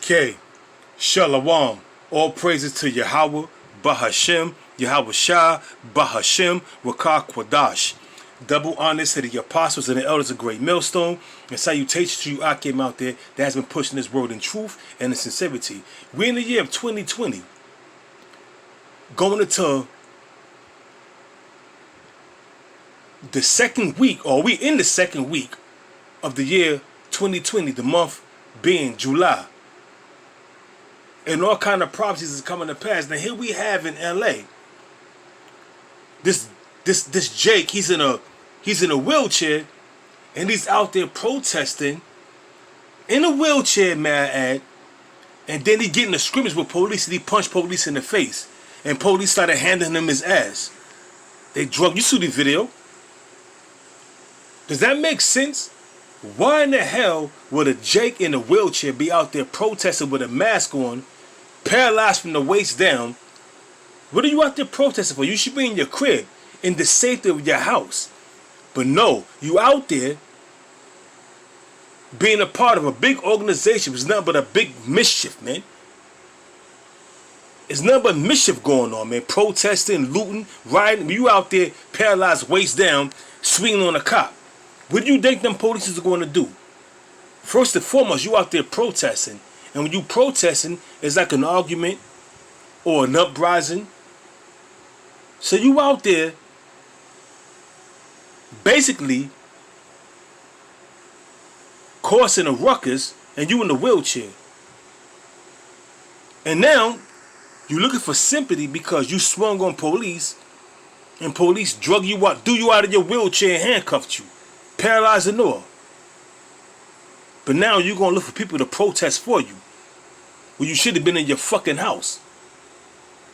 Okay, Shalom. All praises to Yahweh, Bahashem, Yahweh Shah, Bahashem, Rakah Kwadash. Double honors to the apostles and the elders of Great Millstone, and salutations to you Akim out there that has been pushing this world in truth and in sincerity. We're in the year of 2020, going into the second week, or we in the second week of the year 2020, the month being July. And all kind of prophecies is coming to pass. Now here we have in LA, this Jake, he's in a wheelchair, and he's out there protesting in a wheelchair, may I add. And then he get in a scrimmage with police, and he punched police in the face, and police started handing him his ass. They drug. You see the video? Does that make sense? Why in the hell would a Jake in a wheelchair be out there protesting with a mask on, paralyzed from the waist down? What are you out there protesting for? You should be in your crib, in the safety of your house. But no, you out there being a part of a big organization. It's nothing but a big mischief, man. It's nothing but mischief going on, man. Protesting, looting, rioting. You out there paralyzed, waist down, swinging on a cop. What do you think them police are going to do? First and foremost, you out there protesting. And when you protesting, it's like an argument or an uprising. So you out there basically causing a ruckus, and you in the wheelchair. And now you're looking for sympathy because you swung on police, and police drug you out, threw you out of your wheelchair and handcuffed you, paralyzed and all. But now you're going to look for people to protest for you. Well, you should have been in your fucking house.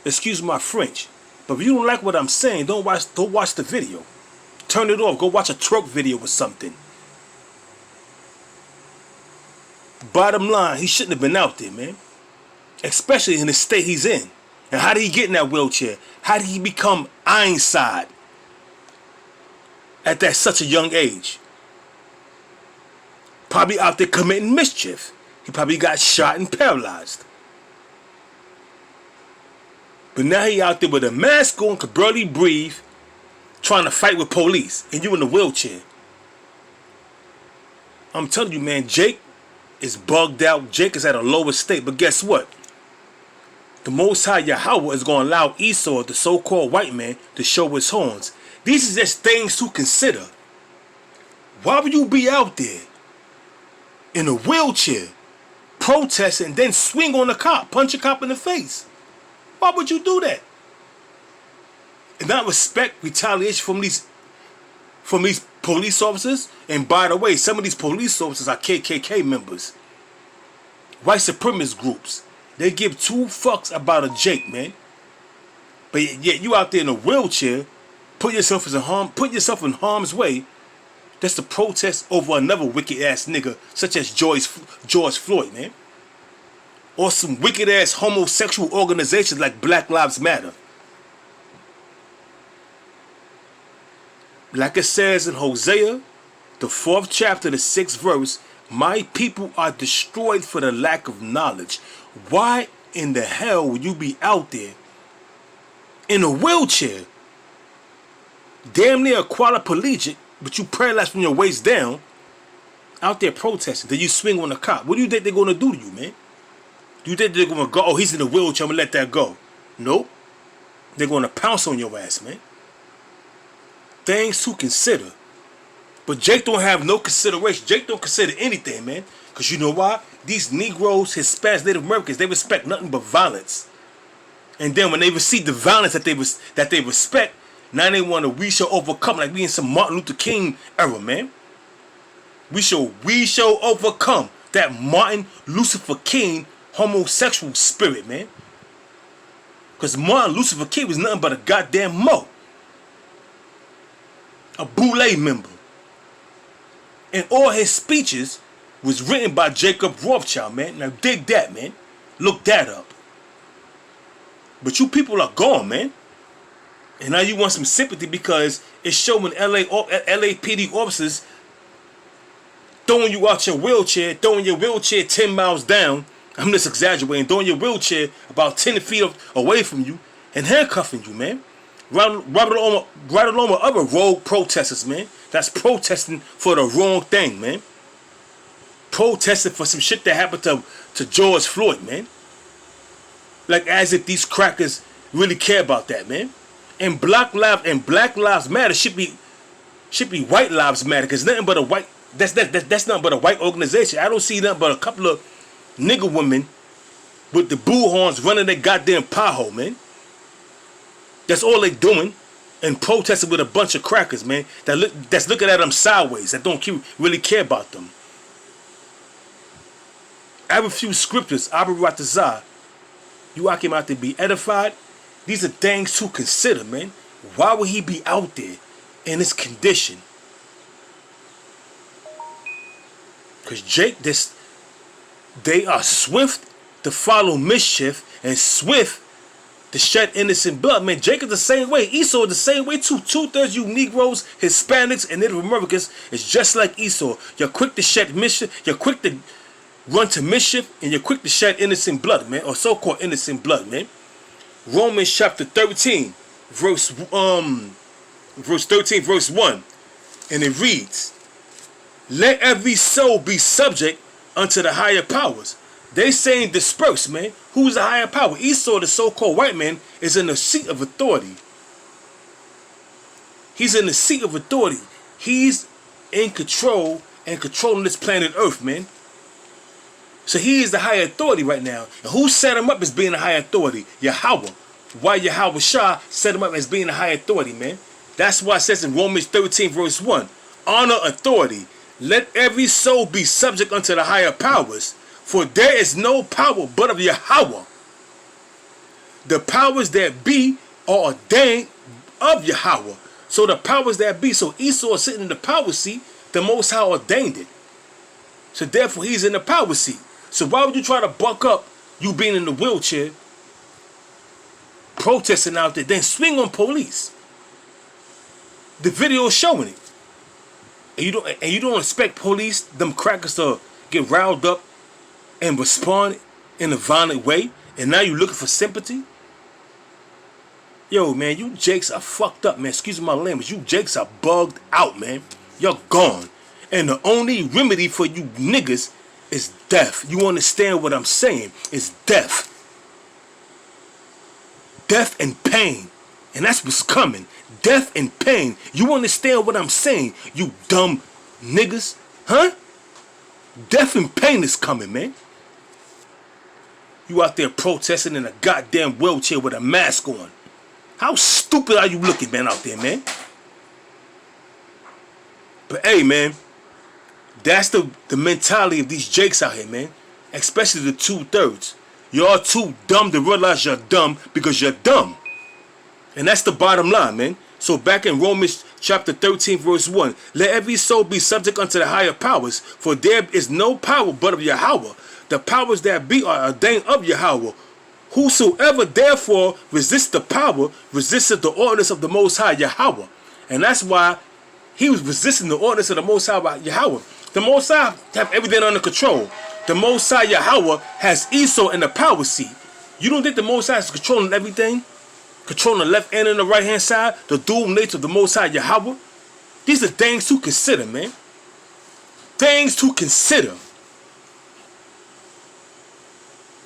Excuse my French. But if you don't like what I'm saying, don't watch the video. Turn it off. Go watch a twerk video or something. Bottom line, he shouldn't have been out there, man. Especially in the state he's in. And how did he get in that wheelchair? How did he become Ironside at such a young age? Probably out there committing mischief. He probably got shot and paralyzed. But now he out there with a mask on, could barely breathe, trying to fight with police, and you in a wheelchair. I'm telling you, man, Jake is bugged out. Jake is at a lower state. But guess what? The Most High Yahweh is going to allow Esau, the so-called white man, to show his horns. These are just things to consider. Why would you be out there in a wheelchair, protest, and then swing on a cop, punch a cop in the face? Why would you do that? And not respect retaliation from these police officers. And by the way, some of these police officers are KKK members, white supremacist groups. They give two fucks about a Jake, man. But yet you out there in a wheelchair, put yourself in harm's way. That's to protest over another wicked ass nigga such as George Floyd, man. Or some wicked ass homosexual organizations like Black Lives Matter. Like it says in Hosea, the 4th chapter, the 6th verse, my people are destroyed for the lack of knowledge. Why in the hell would you be out there in a wheelchair, damn near a quadriplegic, but you paralyzed from your waist down, out there protesting? Then you swing on a cop. What do you think they're going to do to you, man? Do you think they're going to go, oh, he's in a wheelchair, I'm going to let that go? Nope. They're going to pounce on your ass, man. Things to consider. But Jake don't have no consideration. Jake don't consider anything, man. Because you know why? These Negroes, Hispanics, Native Americans, they respect nothing but violence. And then when they receive the violence that they respect, now they want to, we shall overcome, like we in some Martin Luther King era, man. We shall overcome that Martin Lucifer King homosexual spirit, man. Because Martin Lucifer King was nothing but a goddamn Mo. A Boule member. And all his speeches was written by Jacob Rothschild, man. Now dig that, man. Look that up. But you people are gone, man. And now you want some sympathy because it's showing LAPD officers throwing you out your wheelchair, throwing your wheelchair 10 miles down, I'm just exaggerating. Throwing your wheelchair about 10 feet away from you and handcuffing you, man. Right along with other rogue protesters, man. That's protesting for the wrong thing, man. Protesting for some shit that happened to George Floyd, man. Like as if these crackers really care about that, man. And Black Lives Matter should be White Lives Matter, because nothing but a white that's nothing but a white organization. I don't see nothing but a couple of nigger women with the boo horns running their goddamn pothole, man. That's all they doing, and protesting with a bunch of crackers, man. That's looking at them sideways. That don't really care about them. I have a few scriptures. Abu Ratazar, you came out to be edified. These are things to consider, man. Why would he be out there in this condition? Because Jake, they are swift to follow mischief and swift to shed innocent blood, man. Jake is the same way. Esau is the same way too. 2/3 you Negroes, Hispanics, and Native Americans is just like Esau. You're quick to shed mischief. You're quick to run to mischief, and you're quick to shed innocent blood, man, or so-called innocent blood, man. Romans chapter 13, verse 13, verse 1, and it reads, "Let every soul be subject unto the higher powers." They saying disperse, man. Who's the higher power? Esau, the so-called white man, is in the seat of authority. He's in the seat of authority. He's in control and controlling this planet Earth, man. So he is the higher authority right now. And who set him up as being the higher authority? Yahweh. Why Yahweh Shah set him up as being the higher authority, man? That's why it says in Romans 13, verse 1, honor authority. Let every soul be subject unto the higher powers. For there is no power but of Yahweh. The powers that be are ordained of Yahweh. So the powers that be, so Esau is sitting in the power seat, the Most High ordained it. So therefore he's in the power seat. So why would you try to buck up you being in the wheelchair, protesting out there, then swing on police? The video is showing it. And you don't expect police, them crackers, to get riled up and respond in a violent way, and now you looking for sympathy? Yo, man, you Jakes are fucked up, man. Excuse my language. You Jakes are bugged out, man. You're gone. And the only remedy for you niggas is death. You understand what I'm saying? It's death. Death and pain. And that's what's coming. Death and pain. You understand what I'm saying, you dumb niggas? Huh? Death and pain is coming, man. You out there protesting in a goddamn wheelchair with a mask on. How stupid are you looking, man, out there, man? But hey, man, that's the mentality of these Jakes out here, man. Especially the 2/3. Y'all too dumb to realize you're dumb because you're dumb. And that's the bottom line, man. So back in Romans chapter 13, verse 1, let every soul be subject unto the higher powers, for there is no power but of Yahweh. The powers that be are ordained of Yahweh. Whosoever therefore resists the power, resisteth the ordinance of the Most High Yahweh. And that's why he was resisting the ordinance of the Most High Yahweh. The Most High have everything under control. The Most High Yahweh has Esau in the power seat. You don't think the Most High is controlling everything? Controlling the left hand and the right hand side? The dual nature of the Most High Yahweh? These are things to consider, man. Things to consider.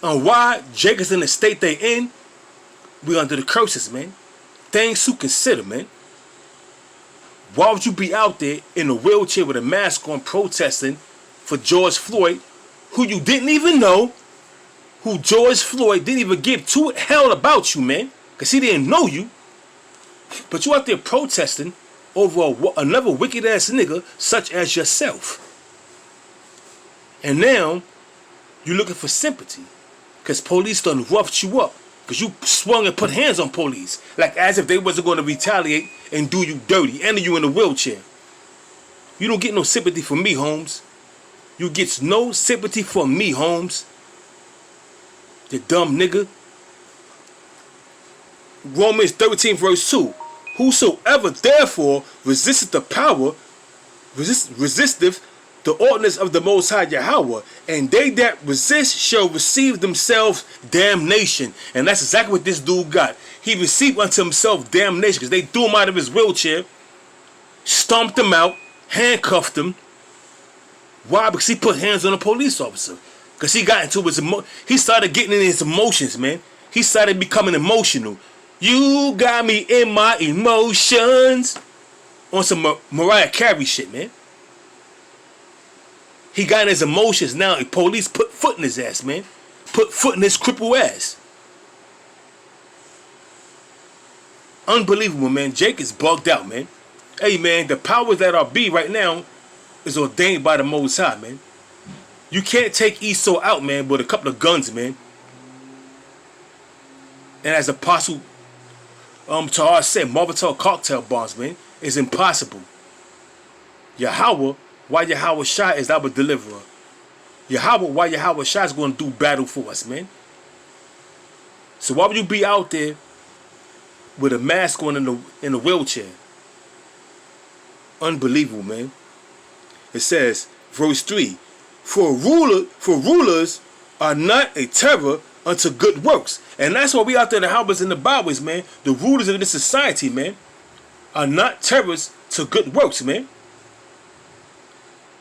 And why Jake is in the state they in, we under the curses, man. Things to consider, man. Why would you be out there in a wheelchair with a mask on protesting for George Floyd, who you didn't even know, who George Floyd didn't even give two hell about you, man, because he didn't know you. But you out there protesting over another wicked ass nigga such as yourself. And now you're looking for sympathy because police done roughed you up because you swung and put hands on police like as if they wasn't going to retaliate and do you dirty and you in a wheelchair. You don't get no sympathy from me, Holmes. You get no sympathy from me, Holmes. You dumb nigga. Romans 13 verse 2. Whosoever therefore resisteth the power, resisteth the ordinance of the Most High Yahweh, and they that resist shall receive themselves damnation. And that's exactly what this dude got. He received unto himself damnation because they threw him out of his wheelchair, stomped him out, handcuffed him. Why? Because he put hands on a police officer. Because he got into his he started getting in his emotions, man. He started becoming emotional. You got me in my emotions. On some Mariah Carey shit, man. He got in his emotions now. The police put foot in his ass, man. Put foot in his crippled ass. Unbelievable, man. Jake is bugged out, man. Hey, man, the powers that are be right now is ordained by the Most High, man. You can't take Esau out, man, with a couple of guns, man. And as Apostle Tahar said, Molotov cocktail bombs, man, is impossible. Yahweh, why Yahweh Shai is our deliverer. Yahweh, why Yahweh Shai is going to do battle for us, man. So why would you be out there with a mask on in a wheelchair? Unbelievable, man. It says, verse 3, for rulers are not a terror unto good works. And that's why we out there, the Howbers and the Byways, man. The rulers of this society, man, are not terrors to good works, man.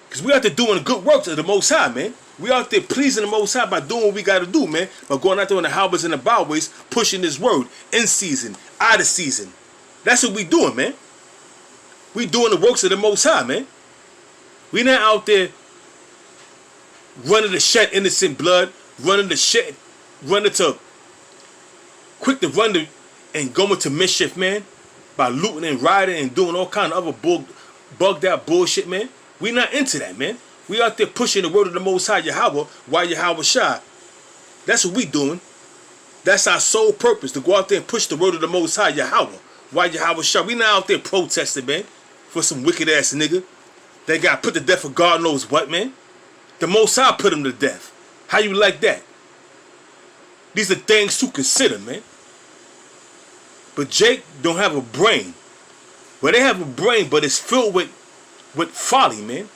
Because we out there doing the good works of the Most High, man. We out there pleasing the Most High by doing what we got to do, man. By going out there on the Howbers and the Byways, pushing this word in season, out of season. That's what we doing, man. We doing the works of the Most High, man. We not out there running to shed innocent blood, running to quick to run to and going to mischief, man, by looting and rioting and doing all kind of other bugged out bullshit, man. We not into that, man. We out there pushing the word of the Most High Yahweh, why Yahweh Shai. That's what we doing. That's our sole purpose, to go out there and push the word of the Most High Yahweh, why Yahweh Shai. We not out there protesting, man, for some wicked ass nigga. They got put to death for God knows what, man. The Most High put him to death. How you like that? These are things to consider, man. But Jake don't have a brain. Well, they have a brain, but it's filled with folly, man.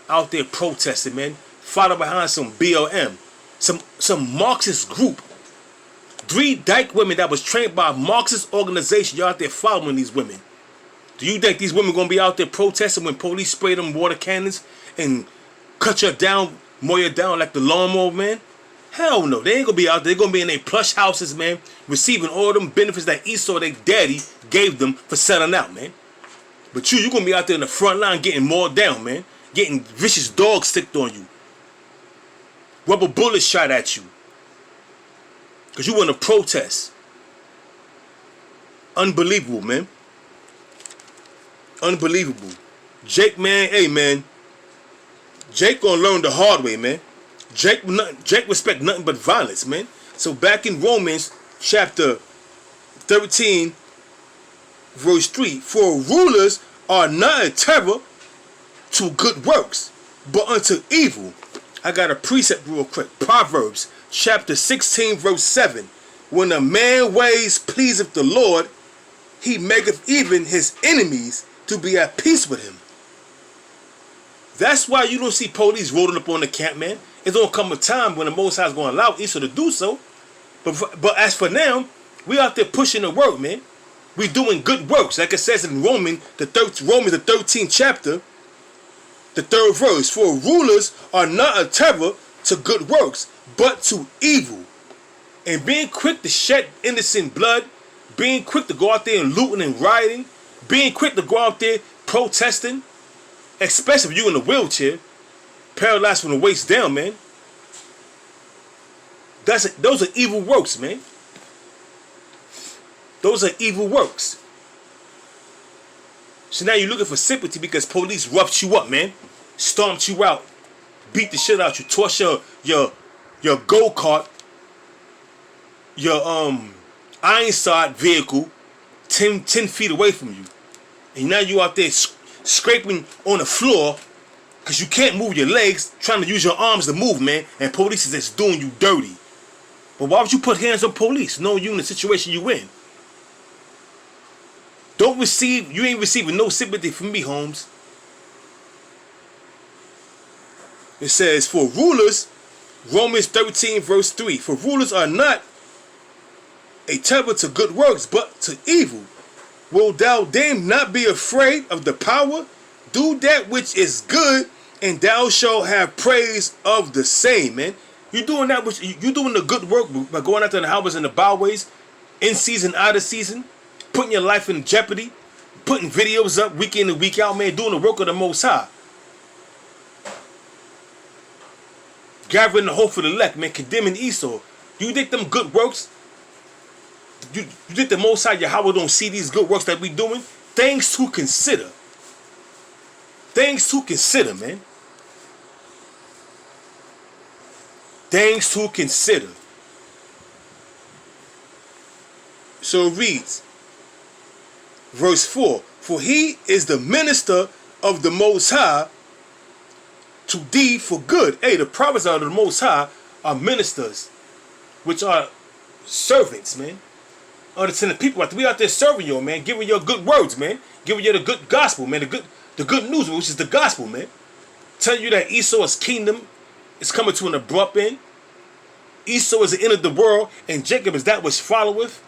Out there protesting, man. Following behind some BLM. Some Marxist group. 3 dyke women that was trained by a Marxist organization. You're out there following these women. Do you think these women gonna be out there protesting when police spray them water cannons and cut you down, mow you down like the lawnmower, man? Hell no. They ain't gonna be out there. They're gonna be in their plush houses, man, receiving all them benefits that Esau, their daddy, gave them for selling out, man. But you gonna be out there in the front line getting mowed down, man. Getting vicious dogs sticked on you. Rubber bullets shot at you. Because you want to protest. Unbelievable, man. Unbelievable. Jake, man, hey, man. Jake gonna learn the hard way, man. Jake respect nothing but violence, man. So back in Romans chapter 13, verse 3, for rulers are not a terror to good works, but unto evil. I got a precept real quick. Proverbs chapter 16, verse 7. When a man ways pleaseth the Lord, he maketh even his enemies to be at peace with him. That's why you don't see police rolling up on the camp, man. It's gonna come a time when the Most High is gonna allow Esau to do so. But as for now, we out there pushing the word, man. We doing good works, like it says in Romans the 13th chapter, the 3rd verse. For rulers are not a terror to good works, but to evil. And being quick to shed innocent blood, being quick to go out there and looting and rioting, being quick to go out there protesting, especially if you in a wheelchair, paralyzed from the waist down, man. Those are evil works, man. Those are evil works. So now you're looking for sympathy because police roughed you up, man. Stomped you out. Beat the shit out you. Tossed your go-kart, your Ironside vehicle 10 feet away from you. And now you out there scraping on the floor because you can't move your legs, trying to use your arms to move, man. And police is just doing you dirty. But why would you put hands on police knowing you in the situation you in? You ain't receiving no sympathy from me, Holmes. It says, for rulers, Romans 13 verse 3, for rulers are not a temper to good works, but to evil. Wilt thou then not be afraid of the power? Do that which is good, and thou shalt have praise of the same, man. You doing that which you doing the good work by going out to the highways and the byways, in season, out of season, putting your life in jeopardy, putting videos up week in and week out, man, doing the work of the Most High. Gathering the hope for the elect, man, condemning Esau. You think them good works? You think the Most High Yahweh don't see these good works that we doing? Things to consider. Things to consider, man. Things to consider. So it reads, verse 4, for he is the minister of the Most High to thee for good. Hey, the prophets of the Most High are ministers, which are servants, man. Understand the people, we out there serving you, man, giving you good words, man, giving you the good gospel, man, the good news, which is the gospel, man. Telling you that Esau's kingdom is coming to an abrupt end. Esau is the end of the world, and Jacob is that which followeth.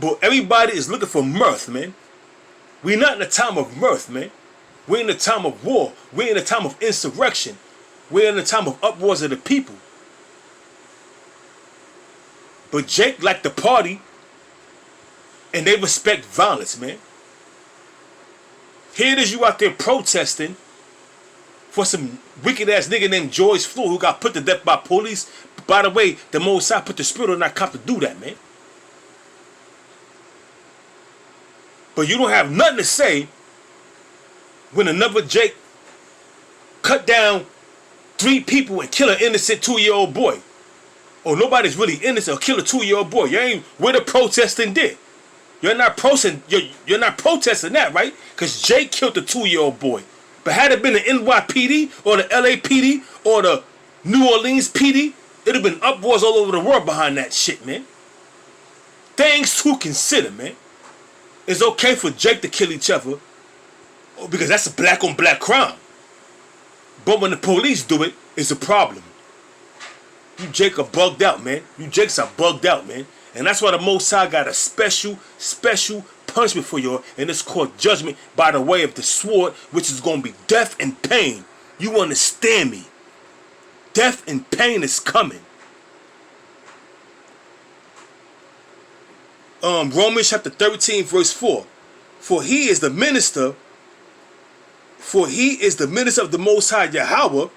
But everybody is looking for mirth, man. We're not in the time of mirth, man. We're in the time of war. We're in the time of insurrection. We're in the time of uproars of the people. But Jake liked to party, and they respect violence, man. Here it is, you out there protesting for some wicked-ass nigga named George Floyd who got put to death by police. By the way, the Most High put the spirit on that cop to do that, man. But you don't have nothing to say when another Jake cut down 3 people and kill an innocent 2-year-old boy. Or nobody's really innocent or kill a 2-year-old boy. You ain't where the protesting did. You're not protesting. You're not protesting that, right? Because Jake killed the 2-year-old boy. But had it been the NYPD or the LAPD or the New Orleans PD, it'd have been uproars all over the world behind that shit, man. Things to consider, man. It's okay for Jake to kill each other because that's a black on black crime. But when the police do it, it's a problem. You Jake are bugged out, man. You Jakes are bugged out, man. And that's why the Most High got a special punishment for you, and it's called judgment by the way of the sword, which is going to be death and pain. You understand me? Death and pain is coming. Romans chapter 13 verse 4. For he is the minister of the Most High Yahweh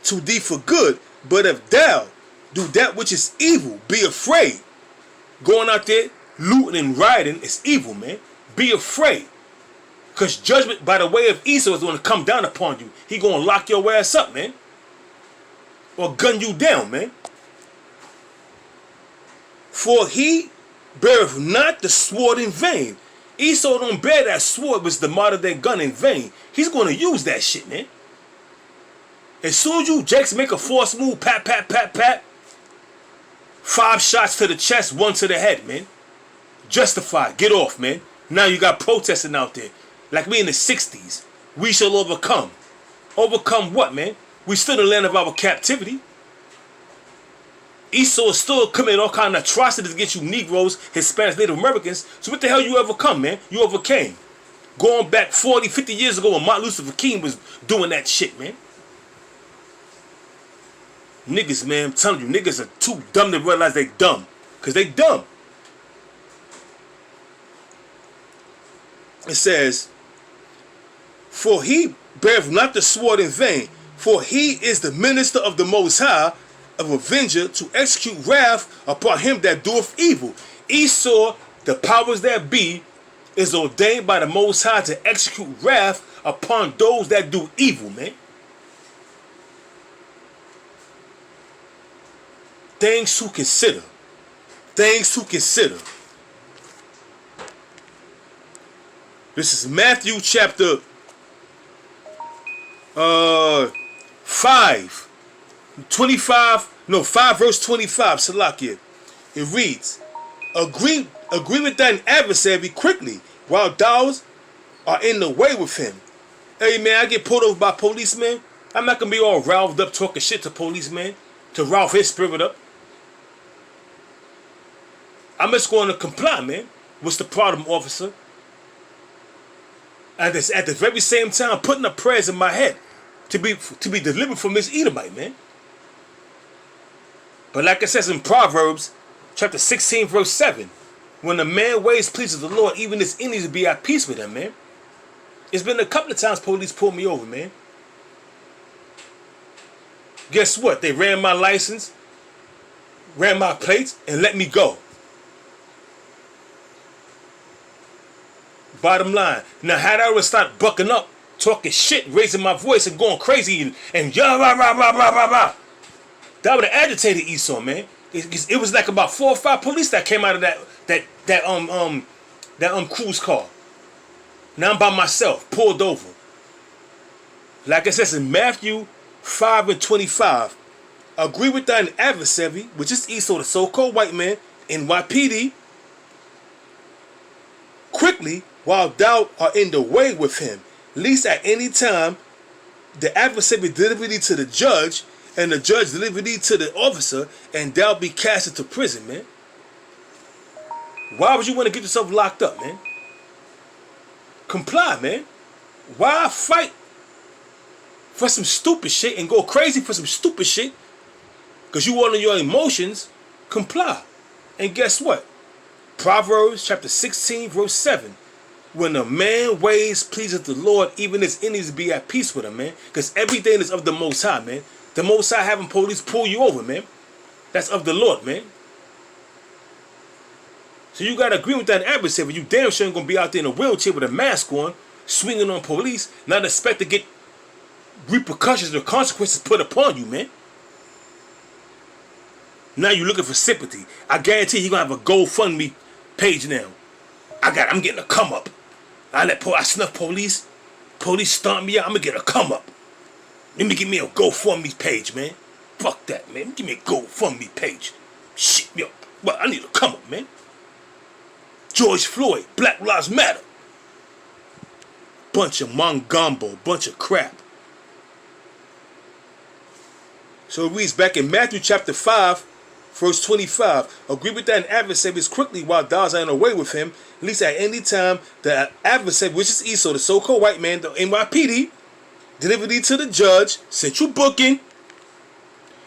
to thee for good. But if thou do that which is evil, be afraid. Going out there looting and rioting is evil, man. Be afraid. Because judgment by the way of Esau is going to come down upon you. He going to lock your ass up, man. Or gun you down, man. For he beareth not the sword in vain. Esau don't bear that sword, which is the modern day gun, in vain. He's going to use that shit, man. As soon as you Jakes make a force move, pat, pat, pat, pat, 5 shots to the chest, 1 to the head, man. Justified. Get off, man. Now you got protesting out there. Like we in the 60s. We shall overcome. Overcome what, man? We still in the land of our captivity. Esau is still committing all kind of atrocities against you Negroes, Hispanics, Native Americans. So what the hell you overcome, man? You overcame. Going back 40, 50 years ago when Martin Luther King was doing that shit, man. Niggas, man, I'm telling you, niggas are too dumb to realize they dumb. Because they dumb. It says, for he beareth not the sword in vain, for he is the minister of the Most High, of avenger, to execute wrath upon him that doeth evil. Esau, the powers that be, is ordained by the Most High to execute wrath upon those that do evil, man. Things to consider. Things to consider. This is Matthew chapter 5 verse 25, Salakia. It reads, agree with thine adversary quickly while thou are in the way with him. Hey man, I get pulled over by policemen. I'm not gonna be all riled up talking shit to policemen to rile his spirit up. I'm just going to comply, man. What's the problem, officer? And at the very same time, putting up prayers in my head to be delivered from this Edomite, man. But like it says in Proverbs, chapter 16, verse 7, when a man ways pleases the Lord, even his enemies will be at peace with him, man. It's been a couple of times police pulled me over, man. Guess what? They ran my license, ran my plates, and let me go. Bottom line. Now, had I would start bucking up, talking shit, raising my voice and going crazy and yah rah rah rah rah rah rah, that would have agitated Esau, man. It was like about 4 or 5 police that came out of that cruise car. Now I'm by myself, pulled over. Like it says in Matthew 5:25, agree with thine adversary, which is Esau, the so-called white man, NYPD, quickly while thou art in the way with him, lest at any time the adversary deliver thee to the judge, and the judge deliver thee to the officer, and thou be cast into prison, man. Why would you want to get yourself locked up, man? Comply, man. Why fight for some stupid shit and go crazy for some stupid shit? Because you want your emotions, comply. And guess what? Proverbs chapter 16, verse 7. When a man ways pleaseth the Lord, even his enemies be at peace with him, man. Because everything is of the Most High, man. The Most High having police pull you over, man. That's of the Lord, man. So you got to agree with that adversary. You damn sure ain't going to be out there in a wheelchair with a mask on, swinging on police, not expect to get repercussions or consequences put upon you, man. Now you're looking for sympathy. I guarantee you're going to have a GoFundMe page now. I'm getting a come up. I snuff police. Police stomp me out. I'm going to get a come up. Let me give me a GoFundMe page, man. Fuck that, man. Give me a GoFundMe page. Shit, yo. Well, I need a come up, man. George Floyd, Black Lives Matter. Bunch of mongombo, bunch of crap. So it reads back in Matthew chapter 5, verse 25. Agree with thine adversaries quickly while thou art in the way with him, lest at any time the adversary, which is Esau, the so-called white man, the NYPD, deliver thee to the judge, central booking,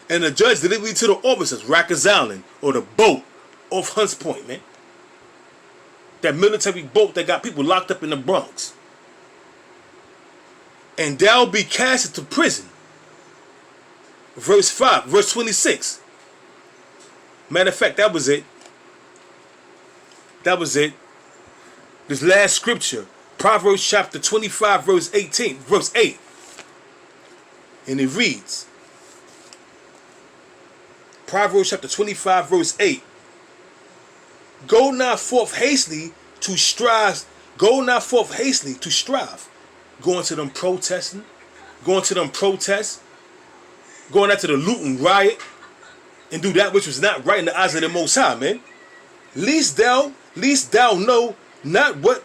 and the judge deliver thee to the officers, Rikers Island, or the boat off Hunts Point, man. That military boat that got people locked up in the Bronx. And thou be cast into prison. Verse 5, verse 26. Matter of fact, that was it. That was it. This last scripture, Proverbs chapter 25, verse 18, verse 8. And it reads, Proverbs chapter 25, verse 8. Go not forth hastily to strive. Go not forth hastily to strive. Going to them protesting. Going to them protests. Going out to the loot and riot. And do that which was not right in the eyes of the Most High, man. Least thou know not what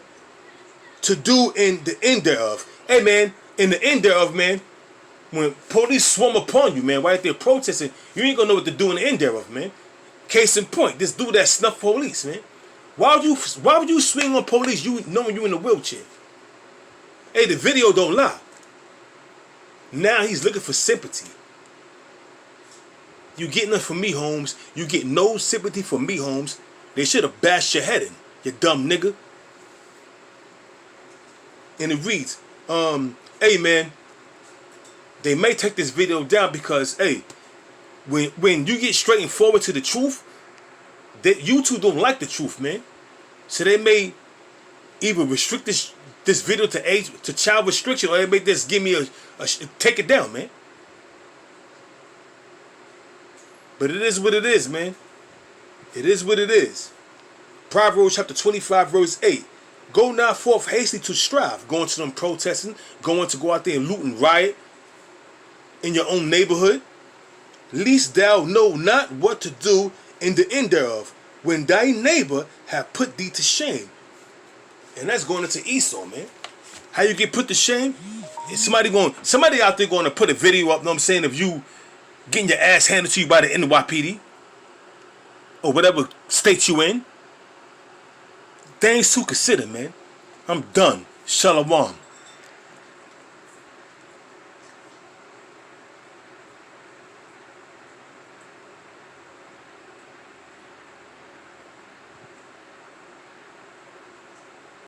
to do in the end thereof. Hey, man, in the end thereof, man, when police swarm upon you, man, right there protesting, you ain't gonna know what to do in the end thereof, man. Case in point, this dude that snuffed police, man. Why would you swing on police you knowing you in a wheelchair? Hey, the video don't lie. Now he's looking for sympathy. You getting it from me, Holmes. You get no sympathy from me, Holmes. They should have bashed your head in, you dumb nigga. And it reads, hey man, they may take this video down because, hey, when you get straight and forward to the truth, that YouTube don't like the truth, man. So they may either restrict this video to child restriction, or they may just give me a take it down, man. But it is what it is, man. It is what it is. Proverbs chapter 25, verse 8. Go not forth hastily to strive. Going to them protesting, going to go out there and loot and riot in your own neighborhood. Least thou know not what to do in the end thereof, when thy neighbor have put thee to shame. And that's going into Esau, man. How you get put to shame? Is somebody out there going to put a video up, know what I'm saying, of you getting your ass handed to you by the NYPD or whatever state you in. Things to consider, man. I'm done. Shalom.